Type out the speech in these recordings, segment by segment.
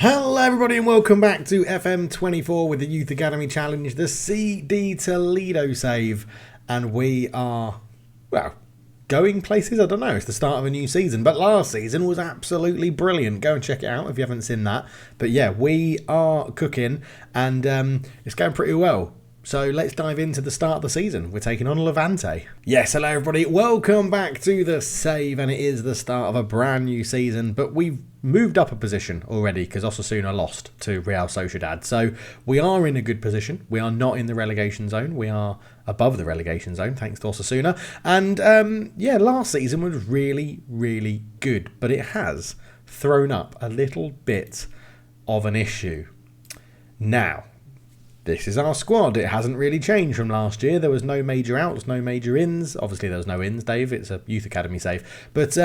Hello everybody and welcome back to FM24 with the Youth Academy Challenge, the CD Toledo save. And we are, well, going places, I don't know, it's the start of a new season. But last season was absolutely brilliant. Go and check it out if you haven't seen that. But yeah, we are cooking and it's going pretty well. So let's dive into the start of the season. We're taking on Levante. Yes, hello everybody. Welcome back to the save, and it is the start of a brand new season. But we've moved up a position already because Osasuna lost to Real Sociedad. So we are in a good position. We are not in the relegation zone. We are above the relegation zone thanks to Osasuna. And yeah, last season was really, really good. But it has thrown up a little bit of an issue. Now, this is our squad. It hasn't really changed from last year. There was no major outs, no major ins. Obviously, there was no ins, Dave. It's a Youth Academy save. But,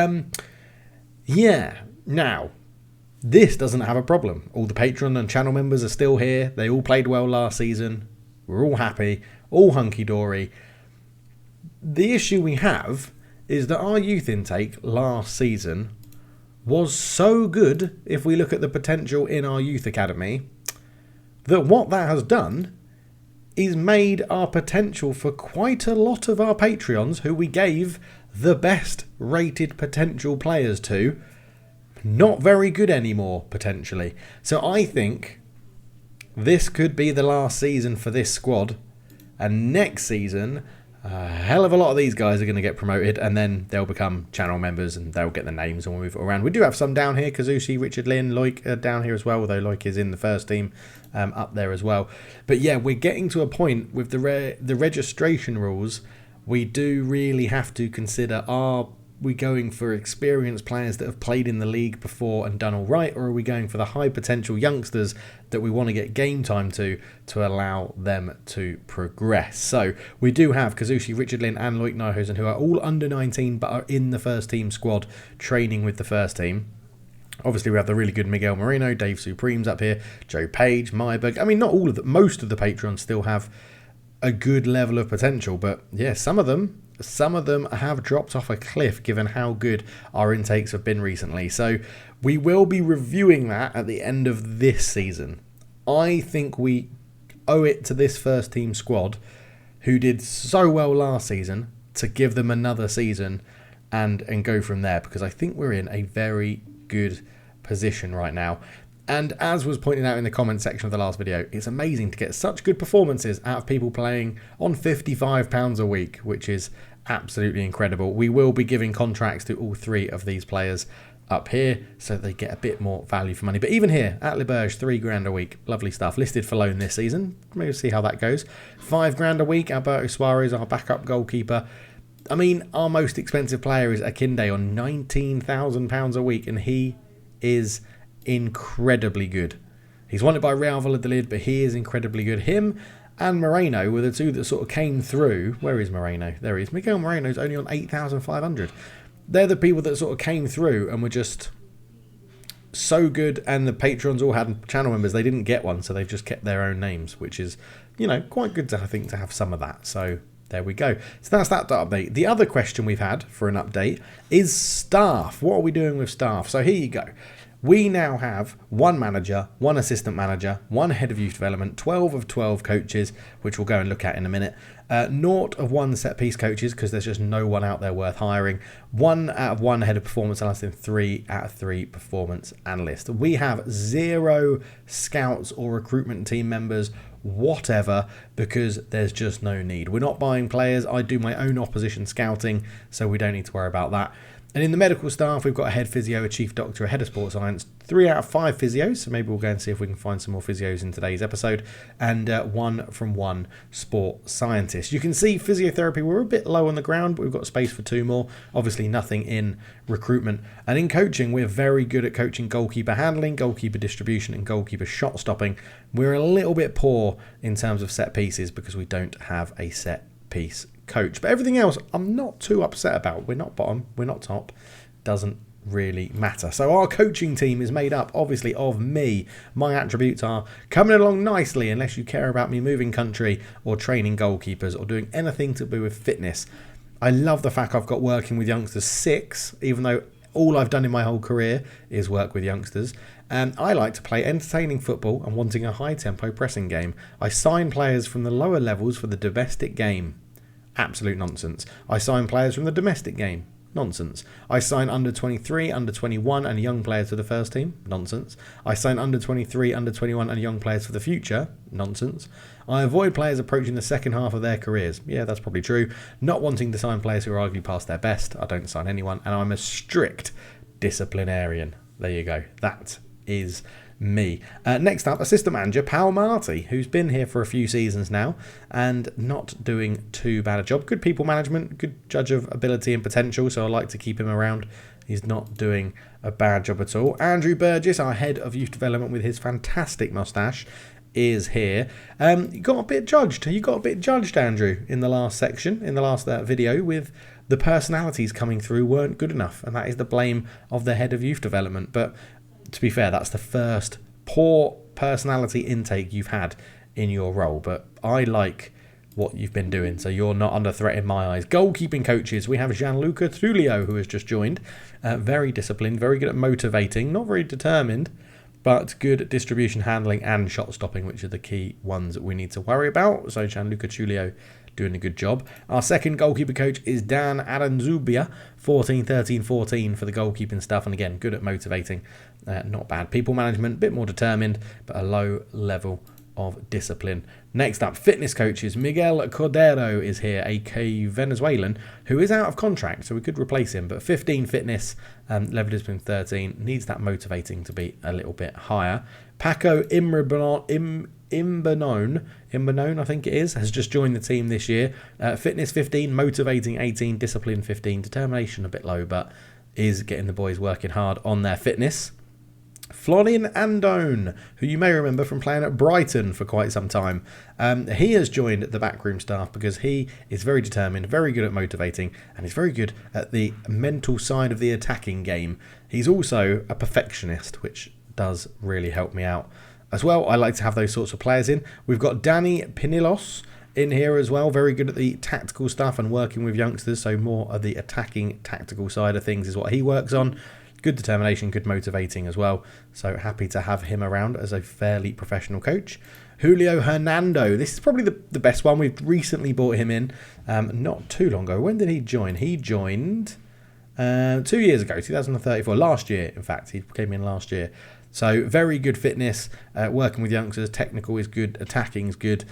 yeah. Now, this doesn't have a problem. All the Patreon and channel members are still here. They all played well last season. We're all happy. All hunky-dory. The issue we have is that our youth intake last season was so good, if we look at the potential in our Youth Academy, that what that has done is made our potential for quite a lot of our Patreons, who we gave the best rated potential players to, not very good anymore, potentially. So I think this could be the last season for this squad, and next season a hell of a lot of these guys are going to get promoted, and then they'll become channel members and they'll get the names and we'll move it around. We do have some down here. Kazushi, Richard Lynn, Loic are down here as well, although Loic is in the first team up there as well. But yeah, we're getting to a point with the registration rules. We do really have to consider, are we going for experienced players that have played in the league before and done all right, or are we going for the high potential youngsters that we want to get game time to allow them to progress? So we do have Kazushi, Richard Lynn and Loic Nijhuizen, who are all under 19 but are in the first team squad training with the first team. Obviously, we have the really good Miguel Moreno, Dave Supreme's up here, Joe Page, Myberg. I mean, not all of them. Most of the Patrons still have a good level of potential, but yeah, some of them have dropped off a cliff given how good our intakes have been recently. So we will be reviewing that at the end of this season. I think we owe it to this first team squad, who did so well last season, to give them another season and go from there, because I think we're in a very good position right now. And as was pointed out in the comment section of the last video, it's amazing to get such good performances out of people playing on £55 a week, which is absolutely incredible. We will be giving contracts to all three of these players up here so they get a bit more value for money. But even here at Le Berge, £3 a week, lovely stuff. Listed for loan this season. Maybe see how that goes. £5 a week. Alberto Suarez, our backup goalkeeper. I mean, our most expensive player is Akinde on £19,000 a week, and he is incredibly good. He's won it by Real Valladolid, but he is incredibly good. Him and Moreno were the two that sort of came through. Where is Moreno? There he is. Miguel Moreno's only on 8,500. They're the people that sort of came through and were just so good, and the patrons all had channel members. They didn't get one, so they've just kept their own names, which is, you know, quite good to, I think, to have some of that. So there we go. So that's that update. The other question we've had for an update is staff. What are we doing with staff? So here you go. We now have one manager, one assistant manager, one head of youth development, 12 of 12 coaches, which we'll go and look at in a minute. 0 of 1 set-piece coaches, because there's just no one out there worth hiring. 1 out of 1 head of performance analyst, and 3 out of 3 performance analyst. We have 0 scouts or recruitment team members, whatever, because there's just no need. We're not buying players. I do my own opposition scouting, so we don't need to worry about that. And in the medical staff, we've got a head physio, a chief doctor, a head of sports science, 3 out of 5 physios, so maybe we'll go and see if we can find some more physios in today's episode, and 1 from 1 sport scientist. You can see physiotherapy, we're a bit low on the ground, but we've got space for 2 more. Obviously nothing in recruitment. And in coaching, we're very good at coaching goalkeeper handling, goalkeeper distribution, and goalkeeper shot stopping. We're a little bit poor in terms of set pieces because we don't have a set piece coach, but everything else I'm not too upset about. We're not bottom, we're not top, doesn't really matter. So our coaching team is made up obviously of me. My attributes are coming along nicely, unless you care about me moving country or training goalkeepers or doing anything to do with fitness. I love the fact I've got working with youngsters 6, even though all I've done in my whole career is work with youngsters. I like to play entertaining football and wanting a high-tempo pressing game. I sign players from the lower levels for the domestic game. Absolute nonsense. I sign players from the domestic game. Nonsense. I sign under 23, under 21 and young players for the first team. Nonsense. I sign under 23, under 21 and young players for the future. Nonsense. I avoid players approaching the second half of their careers. Yeah, that's probably true. Not wanting to sign players who are arguably past their best. I don't sign anyone. And I'm a strict disciplinarian. There you go. That is me. Next up, assistant manager Pal Marty, who's been here for a few seasons now and not doing too bad a job. Good people management, good judge of ability and potential, so I like to keep him around. He's not doing a bad job at all. Andrew Burgess, our head of youth development with his fantastic moustache, is here. You got a bit judged. You got a bit judged, Andrew, in the last section, in the last video, with the personalities coming through weren't good enough, and that is the blame of the head of youth development. But to be fair, that's the first poor personality intake you've had in your role. But I like what you've been doing, so you're not under threat in my eyes. Goalkeeping coaches, we have Gianluca Trulio, who has just joined. Very disciplined, very good at motivating, not very determined, but good at distribution handling and shot stopping, which are the key ones that we need to worry about. So Gianluca Trulio doing a good job. Our second goalkeeper coach is Dan Aranzubia, 14, 13, 14 for the goalkeeping stuff, and again, good at motivating. Not bad. People management, bit more determined, but a low level of discipline. Next up, fitness coaches. Miguel Cordero is here, a Venezuelan, who is out of contract, so we could replace him, but 15 fitness, level discipline 13, needs that motivating to be a little bit higher. Paco Imbanone, I think it is, has just joined the team this year. Fitness 15, motivating 18, discipline 15, determination a bit low, but is getting the boys working hard on their fitness. Florian Andone, who you may remember from playing at Brighton for quite some time. He has joined the backroom staff because he is very determined, very good at motivating, and he's very good at the mental side of the attacking game. He's also a perfectionist, which does really help me out as well. I like to have those sorts of players in. We've got Danny Pinilos in here as well, very good at the tactical stuff and working with youngsters, so more of the attacking tactical side of things is what he works on. Good determination, good motivating as well. So happy to have him around as a fairly professional coach. Julio Hernando. This is probably the best one. We've recently brought him in not too long ago. When did he join? He joined 2 years ago, 2034. Last year, in fact. He came in last year. So very good fitness, working with youngsters. Technical is good. Attacking is good.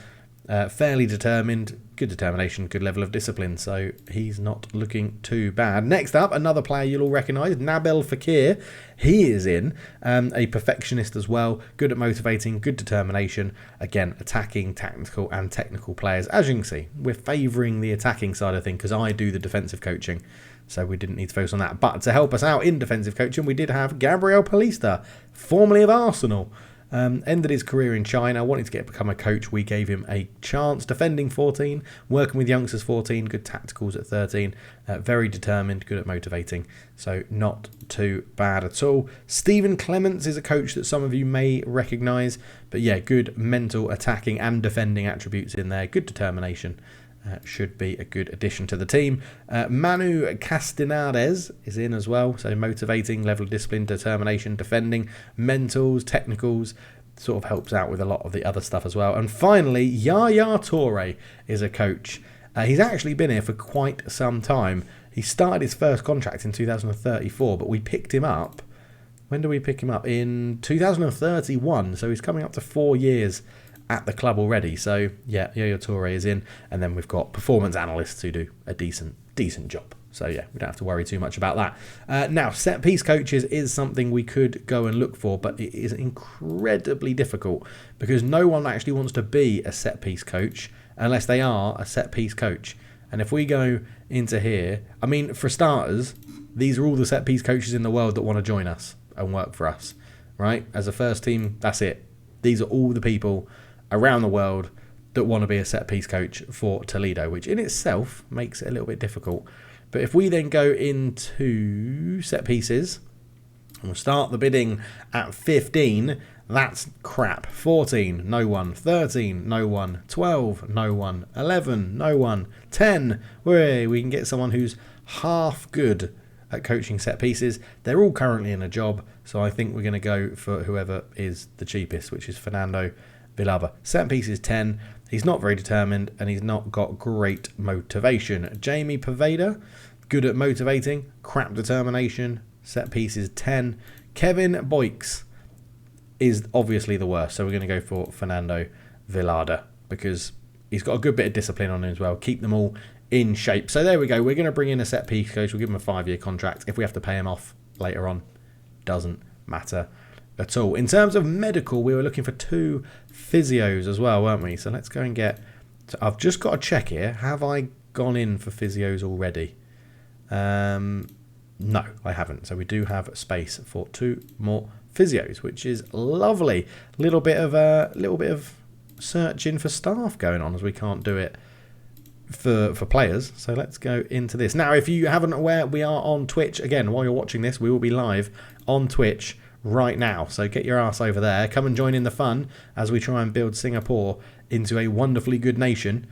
Fairly determined, good determination, good level of discipline, so he's not looking too bad. Next up, another player you'll all recognise, Nabil Fakir. He is in, a perfectionist as well, good at motivating, good determination, again, attacking, tactical and technical players. As you can see, we're favouring the attacking side of things because I do the defensive coaching, so we didn't need to focus on that. But to help us out in defensive coaching, we did have Gabriel Palista, formerly of Arsenal. Ended his career in China, wanted to become a coach. We gave him a chance. Defending 14, working with youngsters 14, good tacticals at 13, very determined, good at motivating, so not too bad at all. Stephen Clements is a coach that some of you may recognise, but yeah, good mental, attacking and defending attributes in there, good determination. Should be a good addition to the team. Manu Castanades is in as well, so motivating, level of discipline, determination, defending, mentals, technicals, sort of helps out with a lot of the other stuff as well. And finally, Yaya Toure is a coach. He's actually been here for quite some time. He started his first contract in 2034, but we picked him up. When did we pick him up? In 2031, so he's coming up to 4 years at the club already. So yeah, Yaya Toure is in, and then we've got performance analysts who do a decent job. So yeah, we don't have to worry too much about that. Now, set piece coaches is something we could go and look for, but it is incredibly difficult because no one actually wants to be a set piece coach unless they are a set piece coach. And if we go into here, I mean, for starters, these are all the set piece coaches in the world that want to join us and work for us, right? As a first team, that's it. These are all the people around the world that want to be a set piece coach for Toledo, which in itself makes it a little bit difficult. But if we then go into set pieces, and we'll start the bidding at 15, that's crap. 14, no one. 13, no one. 12, no one. 11, no one. 10, we can get someone who's half good at coaching set pieces. They're all currently in a job, so I think we're going to go for whoever is the cheapest, which is Fernando Villalba. Set pieces 10. He's not very determined, and he's not got great motivation. Jamie Poveda, good at motivating, crap determination. Set pieces 10. Kevin Boyks is obviously the worst, so we're going to go for Fernando Villalba because he's got a good bit of discipline on him as well. Keep them all in shape. So there we go. We're going to bring in a set piece coach. We'll give him a 5-year contract. If we have to pay him off later on, doesn't matter at all. In terms of medical, we were looking for 2 physios as well, weren't we? So let's go and get... So I've just got to check here. Have I gone in for physios already? No, I haven't. So we do have space for 2 more physios, which is lovely. Little bit of searching for staff going on, as we can't do it for players. So let's go into this. Now, if you haven't aware, we are on Twitch. Again, while you're watching this, we will be live on Twitch right now. So get your ass over there. Come and join in the fun as we try and build Singapore into a wonderfully good nation.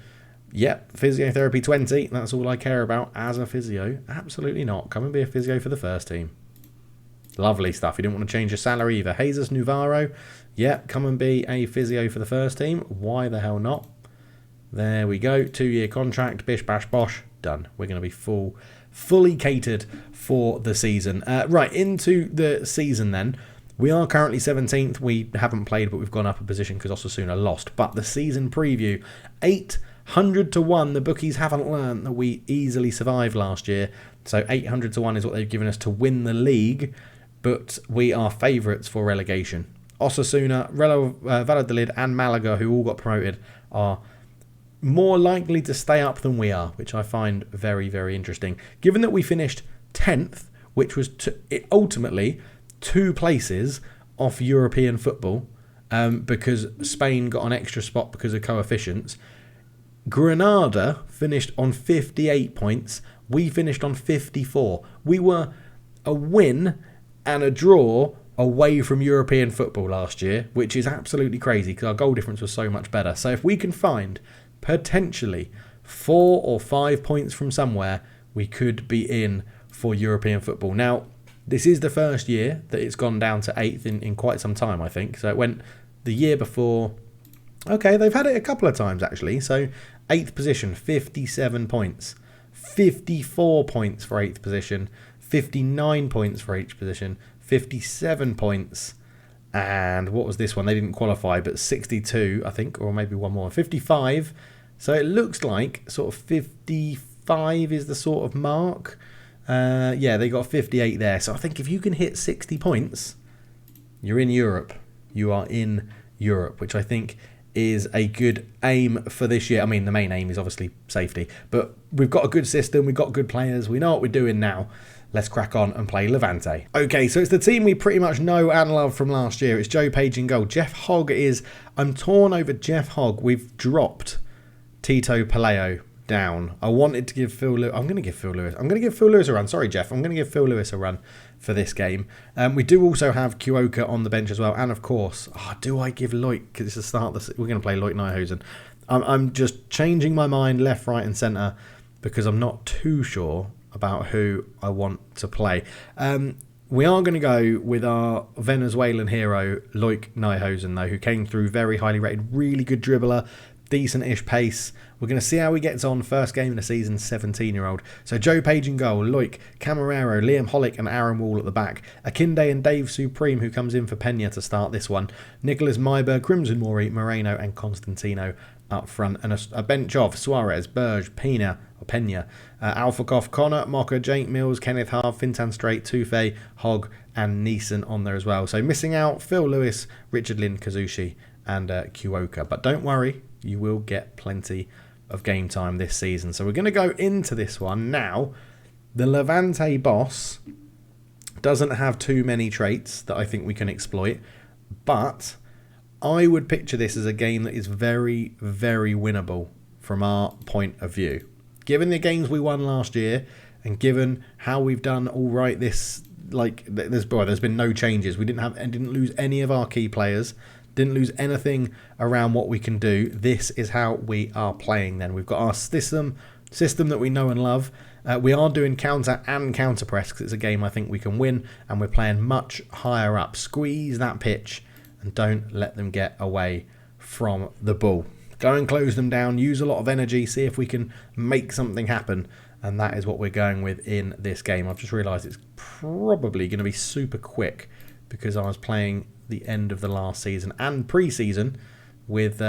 Yep, physiotherapy 20. That's all I care about as a physio. Absolutely not. Come and be a physio for the first team. Lovely stuff. You didn't want to change your salary either. Jesus Nuvaro. Yep, come and be a physio for the first team. Why the hell not? There we go. 2-year contract. Bish, bash, bosh. Done. We're going to be fully catered for the season. Right, into the season then. We are currently 17th. We haven't played, but we've gone up a position because Osasuna lost. But the season preview, 800 to 1. The bookies haven't learned that we easily survived last year. So 800 to 1 is what they've given us to win the league. But we are favourites for relegation. Osasuna, Valladolid and Malaga, who all got promoted, are more likely to stay up than we are, which I find very, very interesting. Given that we finished 10th, which was ultimately 2 places off European football, because Spain got an extra spot because of coefficients. Granada finished on 58 points. We finished on 54. We were a win and a draw away from European football last year, which is absolutely crazy because our goal difference was so much better. So if we can find potentially 4 or 5 points from somewhere, we could be in for European football. Now, this is the first year that it's gone down to 8th in quite some time, I think. So it went the year before. Okay, they've had it a couple of times, actually. So 8th position, 57 points. 54 points for 8th position. 59 points for 8th position. 57 points. And what was this one? They didn't qualify, but 62, I think, or maybe one more. 55. So it looks like sort of 55 is the sort of mark. Yeah, they got 58 there. So I think if you can hit 60 points, you're in Europe. You are in Europe, which I think is a good aim for this year. I mean, the main aim is obviously safety, but we've got a good system. We've got good players. We know what we're doing now. Let's crack on and play Levante. Okay, so it's the team we pretty much know and love from last year. It's Joe Page in goal. Jeff Hogg is... I'm torn over Jeff Hogg. We've dropped Tito Paleo down. I wanted to give Phil Lewis... I'm going to give Phil Lewis a run. Sorry, Jeff. I'm going to give Phil Lewis a run for this game. We do also have Kyoka on the bench as well. And, of course, do I give Loic... Because it's the start of the... We're going to play Loic Nijhuisen. I'm just changing my mind left, right and centre because I'm not too sure about who I want to play. We are going to go with our Venezuelan hero, Loic Nijhuisen, though, who came through very highly rated, really good dribbler, decent-ish pace. We're going to see how he gets on first game of the season, 17-year-old. So Joe Page in goal, Loic, Camarero, Liam Hollick and Aaron Wall at the back. Akinde and Dave Supreme, who comes in for Pena to start this one. Nicholas Myberg, Crimson Mori, Moreno and Constantino up front. And a bench of Suarez, Berge, Pena, Alphakoff, Connor, Mocker, Jake Mills, Kenneth Harve, Fintan Strait, Toufe, Hogg and Neeson on there as well. So missing out Phil Lewis, Richard Lynn, Kazushi and Kyoka. But don't worry, you will get plenty of game time this season. So we're going to go into this one now. The Levante boss doesn't have too many traits that I think we can exploit, but I would picture this as a game that is very, very winnable from our point of view. Given the games we won last year and given how we've done all right this, there's been no changes. We didn't lose any of our key players. Didn't lose anything around what we can do. This is how we are playing then. We've got our system system that we know and love. We are doing counter and counter press because it's a game I think we can win, and we're playing much higher up. Squeeze that pitch and don't let them get away from the ball. Go and close them down, use a lot of energy, see if we can make something happen, and that is what we're going with in this game. I've just realised it's probably going to be super quick because I was playing the end of the last season and pre-season with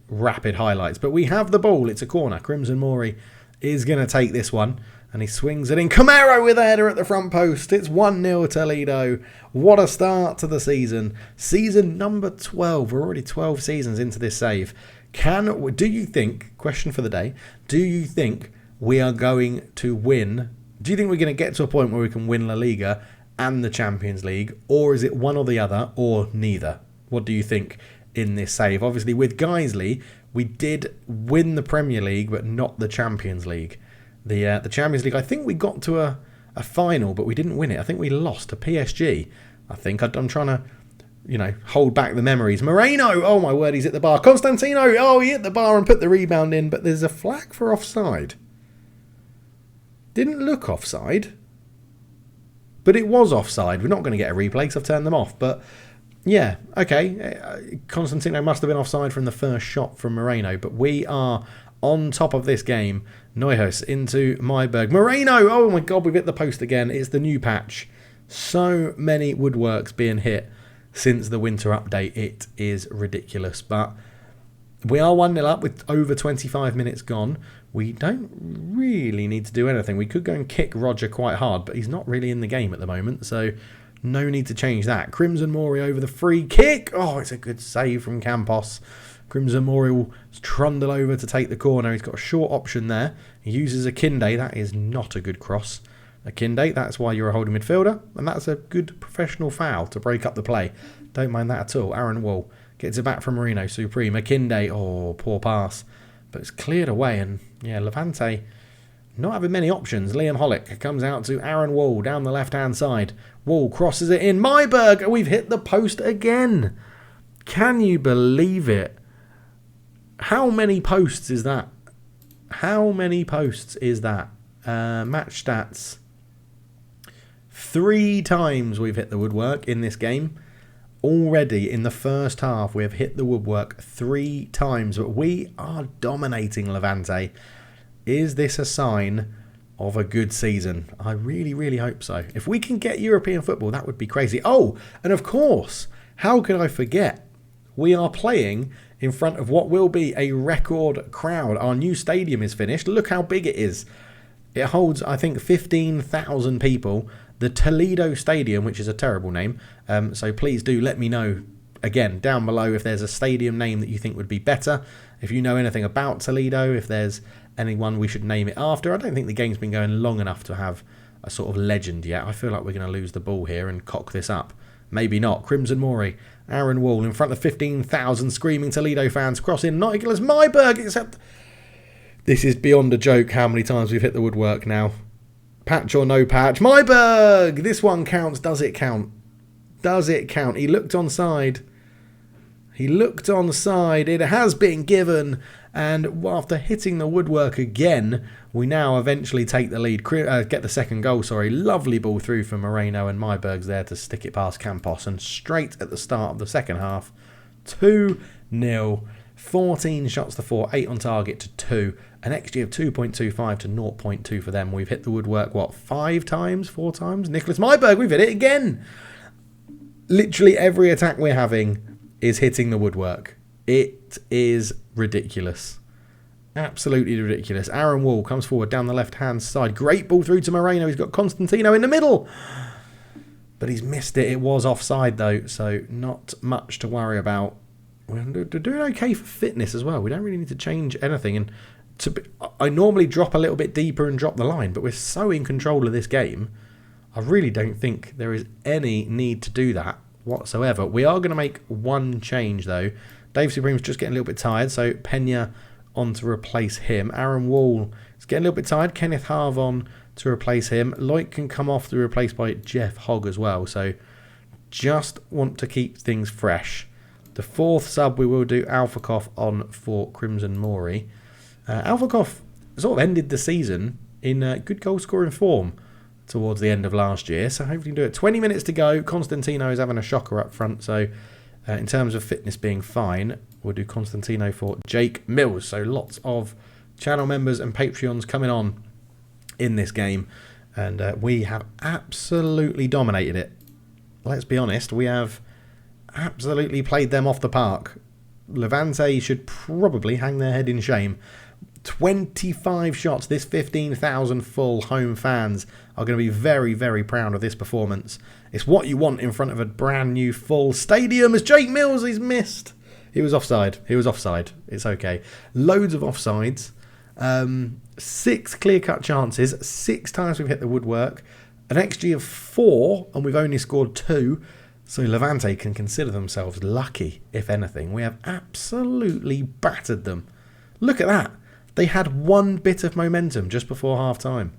rapid highlights. But we have the ball. It's a corner. Crimson Mori is going to take this one, and he swings it in. Camaro with a header at the front post. It's 1-0 Toledo. What a start to the season. Season number 12. We're already 12 seasons into this save. Do you think, question for the day, do you think we are going to win? Do you think we're going to get to a point where we can win La Liga and the Champions League, or is it one or the other, or neither? What do you think in this save? Obviously, with Geisley, we did win the Premier League, but not the Champions League. The Champions League, I think we got to a final, but we didn't win it. I think we lost to PSG. I think I'm trying to, hold back the memories. Moreno, oh my word, he's hit the bar. Constantino, oh, he hit the bar and put the rebound in, but there's a flag for offside. Didn't look offside, but it was offside. We're not going to get a replay because I've turned them off, but yeah, okay. Constantino must have been offside from the first shot from Moreno, but we are on top of this game. Neuhaus into Myberg. Moreno, oh my God, we've hit the post again. It's the new patch. So many woodworks being hit since the winter update. It is ridiculous, but we are 1-0 up with over 25 minutes gone. We don't really need to do anything. We could go and kick Roger quite hard, but he's not really in the game at the moment, so no need to change that. Crimson Mori over the free kick. Oh, it's a good save from Campos. Crimson Mori will trundle over to take the corner. He's got a short option there. He uses Akinde. That is not a good cross. Akinde, that's why you're a holding midfielder, and that's a good professional foul to break up the play. Don't mind that at all. Aaron Wall gets it back from Marino. Supreme. Akinde, oh, poor pass. But it's cleared away, and yeah, Levante not having many options. Liam Hollick comes out to Aaron Wall down the left-hand side. Wall crosses it in. Myberg, we've hit the post again. Can you believe it? How many posts is that? How many posts is that? Match stats. 3 times we've hit the woodwork in this game. Already in the first half, we have hit the woodwork 3 times, but we are dominating Levante. Is this a sign of a good season? I really, really hope so. If we can get European football, that would be crazy. Oh, and of course, how could I forget? We are playing in front of what will be a record crowd. Our new stadium is finished. Look how big it is. It holds, I think, 15,000 people. The Toledo Stadium, which is a terrible name. So please do let me know, again, down below if there's a stadium name that you think would be better. If you know anything about Toledo, if there's anyone we should name it after. I don't think the game's been going long enough to have a sort of legend yet. I feel like we're going to lose the ball here and cock this up. Maybe not. Crimson Mori, Aaron Wall in front of 15,000 screaming Toledo fans crossing Nicholas Myberg. Except this is beyond a joke how many times we've hit the woodwork now. Patch or no patch. Myberg! This one counts. Does it count? Does it count? He looked onside. He looked onside. It has been given. And after hitting the woodwork again, we now eventually take the lead. Get the second goal, sorry. Lovely ball through for Moreno, and Myberg's there to stick it past Campos. And straight at the start of the second half, 2-0. 14 shots to 4, 8 on target to 2. An XG of 2.25 to 0.2 for them. We've hit the woodwork, 5 times? 4 times? Nicholas Myberg, we've hit it again. Literally every attack we're having is hitting the woodwork. It is ridiculous. Absolutely ridiculous. Aaron Wall comes forward down the left-hand side. Great ball through to Moreno. He's got Constantino in the middle. But he's missed it. It was offside, though, so not much to worry about. We're doing okay for fitness as well. We don't really need to change anything. And I normally drop a little bit deeper and drop the line, but we're so in control of this game, I really don't think there is any need to do that whatsoever. We are going to make one change, though. Dave Supreme's just getting a little bit tired, so Pena on to replace him. Aaron Wall is getting a little bit tired. Kenneth Harv on to replace him. Loic can come off to be replaced by Jeff Hogg as well, so just want to keep things fresh. The 4th sub we will do Alphakoff on for Crimson Mori. Alphakoff sort of ended the season in good goal scoring form towards the end of last year. So hopefully we can do it. 20 minutes to go. Constantino is having a shocker up front. So in terms of fitness being fine, we'll do Constantino for Jake Mills. So lots of channel members and Patreons coming on in this game. And we have absolutely dominated it. Let's be honest, we have absolutely played them off the park. Levante should probably hang their head in shame. 25 shots. This 15,000 full home fans are going to be very, very proud of this performance. It's what you want in front of a brand new full stadium. As Jake Mills is missed. He was offside. It's okay. Loads of offsides. 6 clear-cut chances. 6 times we've hit the woodwork. An XG of 4, and we've only scored 2. So Levante can consider themselves lucky, if anything. We have absolutely battered them. Look at that. They had 1 bit of momentum just before half-time.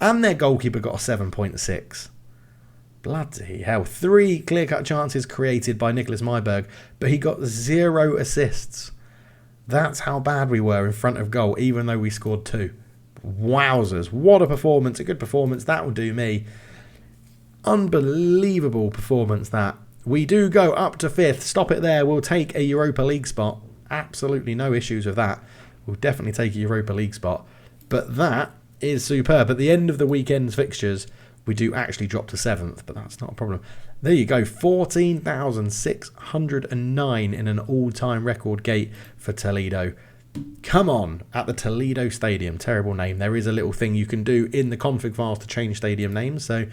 And their goalkeeper got a 7.6. Bloody hell. 3 clear-cut chances created by Nicholas Myberg, but he got 0 assists. That's how bad we were in front of goal, even though we scored 2. Wowzers. What a performance. A good performance. That will do me. Unbelievable performance that. We do go up to 5th. Stop it there. We'll take a Europa League spot. Absolutely no issues with that. We'll definitely take a Europa League spot. But that is superb. At the end of the weekend's fixtures, we do actually drop to 7th, but that's not a problem. There you go. 14,609 in an all-time record gate for Toledo. Come on, at the Toledo Stadium. Terrible name. There is a little thing you can do in the config files to change stadium names, so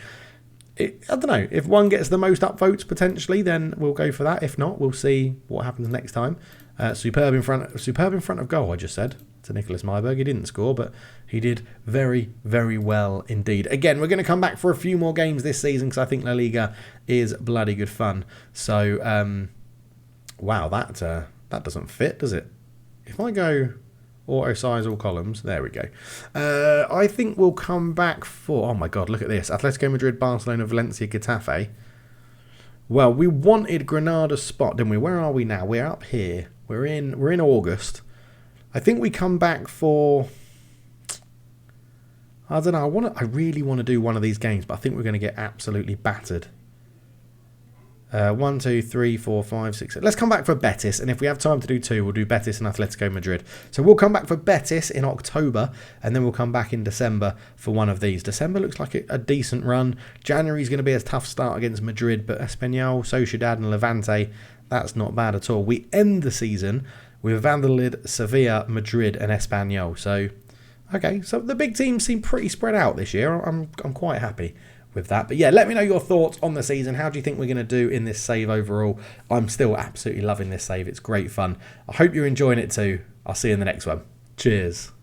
I don't know. If one gets the most upvotes potentially, then we'll go for that. If not, we'll see what happens next time. Superb in front of goal, I just said, to Nicholas Myberg. He didn't score, but he did very, very well indeed. Again, we're going to come back for a few more games this season because I think La Liga is bloody good fun. So, wow, that doesn't fit, does it? If I go auto size all columns, there we go. I think we'll come back for, oh my God, look at this. Atletico Madrid, Barcelona, Valencia, Getafe. Well, we wanted Granada's spot, didn't we? Where are we now? We're up here. We're in August. I think we come back for, I don't know. I really want to do one of these games, but I think we're going to get absolutely battered. 1, 2, 3, 4, 5, 6, 7. Let's come back for Betis, and if we have time to do 2, we'll do Betis and Atletico Madrid. So we'll come back for Betis in October, and then we'll come back in December for one of these. December looks like a decent run. January's going to be a tough start against Madrid, but Espanyol, Sociedad and Levante, that's not bad at all. We end the season with Valladolid, Sevilla, Madrid and Espanyol. So, okay, so the big teams seem pretty spread out this year. I'm quite happy with that. But yeah, let me know your thoughts on the season. How do you think we're going to do in this save overall? I'm still absolutely loving this save. It's great fun. I hope you're enjoying it too. I'll see you in the next one. Cheers.